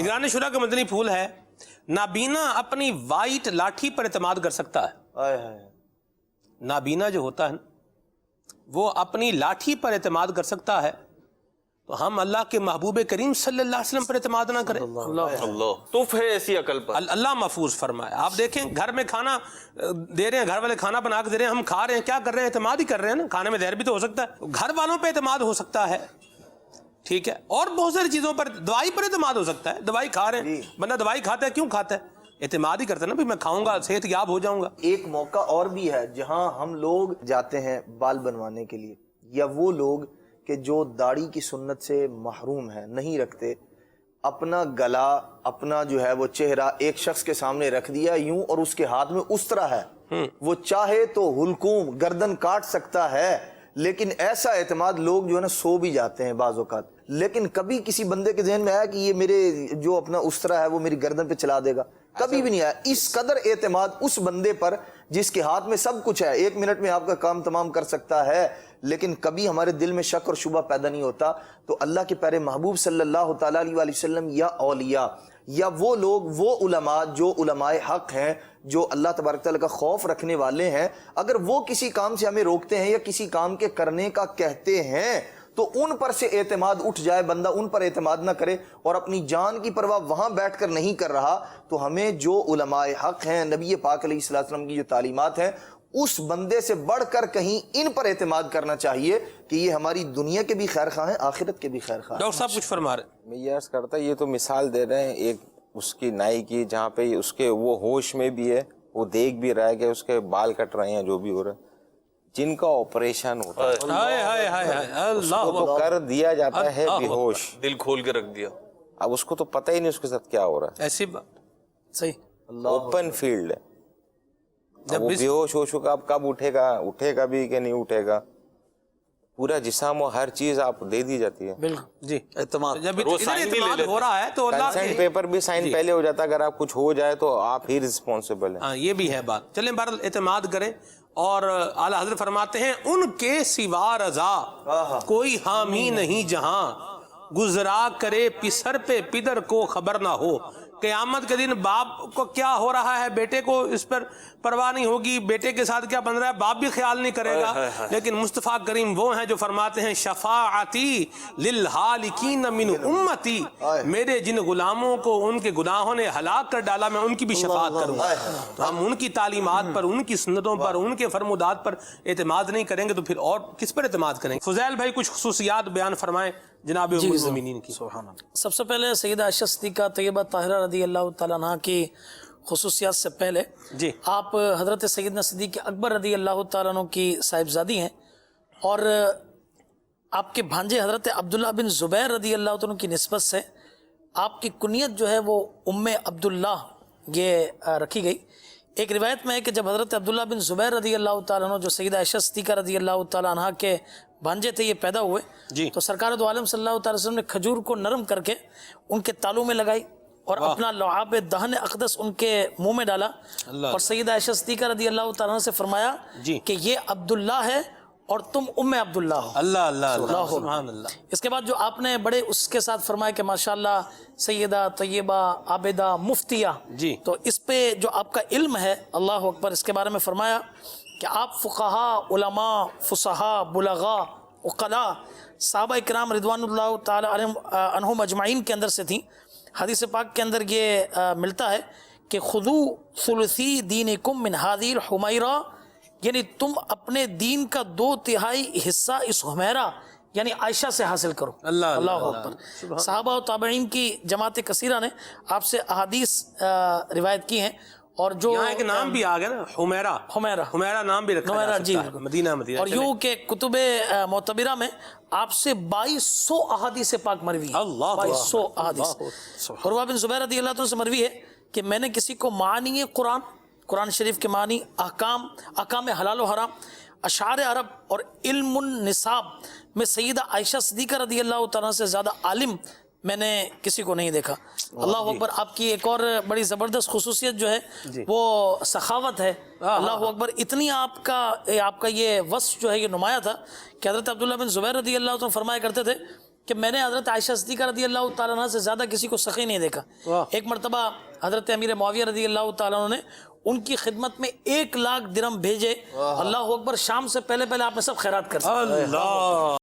निगरानी शुरा का मदनी फूल है, नाबीना अपनी वाइट लाठी पर एतमाद कर सकता है। नाबीना जो होता है वो अपनी लाठी पर एतमाद कर सकता है, तो हम अल्लाह के महबूब करीम सल्लल्लाहु अलैहि वसल्लम पर एतमाद ना करें। अल्लाह तुफ है ऐसी अकल पर। अल्लाह महफूज फरमाए। आप देखें घर में खाना दे रहे हैं, घर वाले खाना बना के दे रहे हैं, हम खा रहे हैं, क्या कर रहे हैं? एतमाद ही कर रहे हैं ना। खाने में जहर भी तो हो सकता है, घर वालों पे एतमाद हो सकता है, ठीक है, और बहुत सारी चीजों पर, दवाई पर एतमाद हो सकता है। दवाई खा रहे हैं, बंदा दवाई खाता है, क्यों खाता है? एतमाद ही करता है ना, भाई मैं खाऊंगा सेहत याब हो जाऊंगा। एक मौका और भी है जहां हम लोग जाते हैं बाल बनवाने के लिए, या वो लोग कि जो दाढ़ी की सुन्नत से महरूम है, नहीं रखते, अपना गला, अपना जो है वो चेहरा एक शख्स के सामने रख दिया यूं, और उसके हाथ में उस तरह है, वो चाहे तो हुलकूम गर्दन काट सकता है, लेकिन ऐसा एतमाद लोग जो है ना सो भी जाते हैं बाज़ औक़ात, लेकिन कभी किसी बंदे के ज़हन में आया कि ये मेरे जो अपना उस तरह है वो मेरी गर्दन पे चला देगा? कभी भी नहीं आया। इस कदर एतमाद उस बंदे पर जिसके हाथ में सब कुछ है, 1 मिनट में आपका काम तमाम कर सकता है, लेकिन कभी हमारे दिल में शक और शुबा पैदा नहीं होता। तो अल्लाह के प्यारे महबूब सल्लल्लाहु तआला अलैहि वसल्लम या औलिया या वो लोग, वो उलमा जो उलमाए हक हैं, जो अल्लाह तबारक तआला का खौफ रखने वाले हैं, अगर वो किसी काम से हमें रोकते हैं या किसी काम के करने का कहते हैं तो उन पर से एतमाद उठ जाए, बंदा उन पर एतमाद ना करे और अपनी जान की परवाह वहां बैठकर नहीं कर रहा, तो हमें जो उलमाए हक हैं, नबी पाक अलैहिस्सलाम की जो तालीमात हैं, उस बंदे से बढ़कर कहीं इन पर एतमाद करना चाहिए कि ये हमारी दुनिया के भी खैर खां हैं, आखिरत के भी खैर खां हैं। डॉक्टर साहब कुछ फरमा रहे। मैं ये अर्ज करता, ये तो मिसाल दे रहे हैं एक उसकी नाई की, जहाँ पे उसके वो होश में भी है, वो देख भी रहा है कि उसके बाल कट रहे हैं, जो भी हो रहा है, जिनका ऑपरेशन होता है उसको तो कर दिया जाता है बेहोश, दिल खोल के रख दिया, अब उसको तो पता ही नहीं उसके साथ क्या हो रहा है। ऐसी बात सही, ओपन फील्ड है, अब वो बेहोश हो चुका, अब कब उठेगा, उठेगा भी कि नहीं उठेगा, पूरा जिस्म और हर चीज आप दे दी जाती है। बिल्कुल जी, एतमाद जब वो साइन भी ले लेते हो रहा है तो अल्लाह कंसेंट पेपर भी साइन पहले हो जाता है, अगर आप कुछ हो जाए तो आप ही रिस्पॉन्सिबल हैं। हाँ, ये भी है बात। चलें बहरहाल एतमाद करें, और आला हज़रत फरमाते हैं उनके सिवा रजा कोई हामी नहीं जहां, गुजरा करे पिसर पे पिदर को खबर ना हो। क़यामत के दिन बाप को क्या हो रहा है, बेटे को इस पर परवाह नहीं होगी, बेटे के साथ क्या बन रहा है बाप भी ख्याल नहीं करेगा। लेकिन मुस्तफ़ा करीम वो हैं जो फरमाते हैं शफाअती लिल हालिकीन मिन उम्मती, मेरे जिन गुलामों को उनके गुनाहों ने हलाक कर डाला मैं उनकी भी शफाअत करूंगा। तो हम उनकी तालीमात पर, उनकी सुन्नतों पर, उनके फरमुदात पर एतमाद नहीं करेंगे तो फिर और किस पर एतमाद करेंगे? फुज़ैल भाई कुछ खुसूसियात बयान फरमाएं जनाब उम्मुल मोमिनीन की। सबसे पहले सैयदा आयशा सिद्दीक़ा तैयबा ताहिरा रदी अल्लाह तआला अन्हा की खुसूसियात से पहले जी, आप हज़रत सैयदना सिद्दीक़ अकबर रदी अल्लाह तआला अन्हु की साहिबजादी हैं, और आपके भांजे हज़रत अब्दुल्ला बिन ज़ुबैर रदी अल्लाह तआला अन्हु की निस्बत से आपकी कुनियत जो है वो उम्मे अब्दुल्ला ये रखी गई। एक रिवायत में है कि जब हज़रत अब्दुल्ला बिन ज़ुबैर रदी अल्लाह तआला अन्हु जो सैयदा आयशा सिद्दीक़ा रदी अल्लाह तआला अन्हा के भांजे थे, ये पैदा हुए जी, तो सरकार दो आलम सल्लल्लाहु अलैहि वसल्लम ने खजूर को नरम करके उनके तालू में लगाई और अपना लुआब दहन अक़दस उनके मुंह में डाला, और सैयदा आयशा सिद्दीक़ा रदी अल्लाह तआला अन्हा से फरमाया कि ये अब्दुल्ला है और तुम उम्मे अब्दुल्ला हो। अल्लाह अल्लाह अल्लाह सुभान अल्लाह। इसके बाद जो आपने बड़े उसके साथ फरमाया कि माशाअल्लाह सैयदा तैयबा आबिदा मुफ्तिया जी, तो इस पे जो आपका इल्म है, अल्लाह अकबर, इसके बारे में फरमाया कि आप फ़ुक़हा, उलमा, फ़ुसहा, बुलगा, उक़ला, सहाबा इकराम रिदवानुल्लाह ताला अन्हुम अजमाइन के अंदर से थी। हदीस पाक के अंदर ये मिलता है कि खुदू सुलसी दीनिकुम मिन हादिल हुमैरा, यानी तुम अपने दीन का 2/3 हिस्सा इस हुमैरा यानी आयशा से हासिल करो। अल्लाह अल्लाह अकबर। सहाबा और ताबईन की जमात कसीरा ने आपसे अहादीस रिवायत की हैं, और जो यहाँ एक नाम भी आ गया ना, हुमैरा, हुमैरा, हुमैरा नाम भी रखा जा जी, सकता है, मदीना मदीना। और यूं के कुतुबे मोतबिरा में आपसे 2200 अहादीस पाक मरवी है, 2200 अहादीस। उरवा बिन ज़ुबैर रज़ी अल्लाह तआला से मरवी है कि मैंने किसी को मानी कुरान, कुरान शरीफ के मानी, अहकाम, अहकाम हलाल व हराम, अशार अरब और इल्मुन निसाब में सैयदा आयशा सिद्दीक़ा रज़ी अल्लाह तआला से ज़्यादा आलिम मैंने किसी को नहीं देखा। अल्लाह अकबर। आपकी एक और बड़ी ज़बरदस्त खुसूसियत जो है वो सखावत है। अल्लाह अकबर। इतनी आपका ये वस्फ जो है ये नुमाया था कि हज़रत अब्दुल्ला बिन ज़ुबैर रज़ी अल्लाह तआला फरमाया करते थे کہ میں نے حضرت عائشہ صدیقہ رضی اللہ تعالیٰ عنہ سے زیادہ کسی کو سخی نہیں دیکھا. ایک مرتبہ حضرت امیر معاویہ رضی اللہ تعالیٰ عنہ نے ان کی خدمت میں 1,00,000 درہم بھیجے. اللہ اکبر. شام سے پہلے آپ نے سب خیرات کر اللہ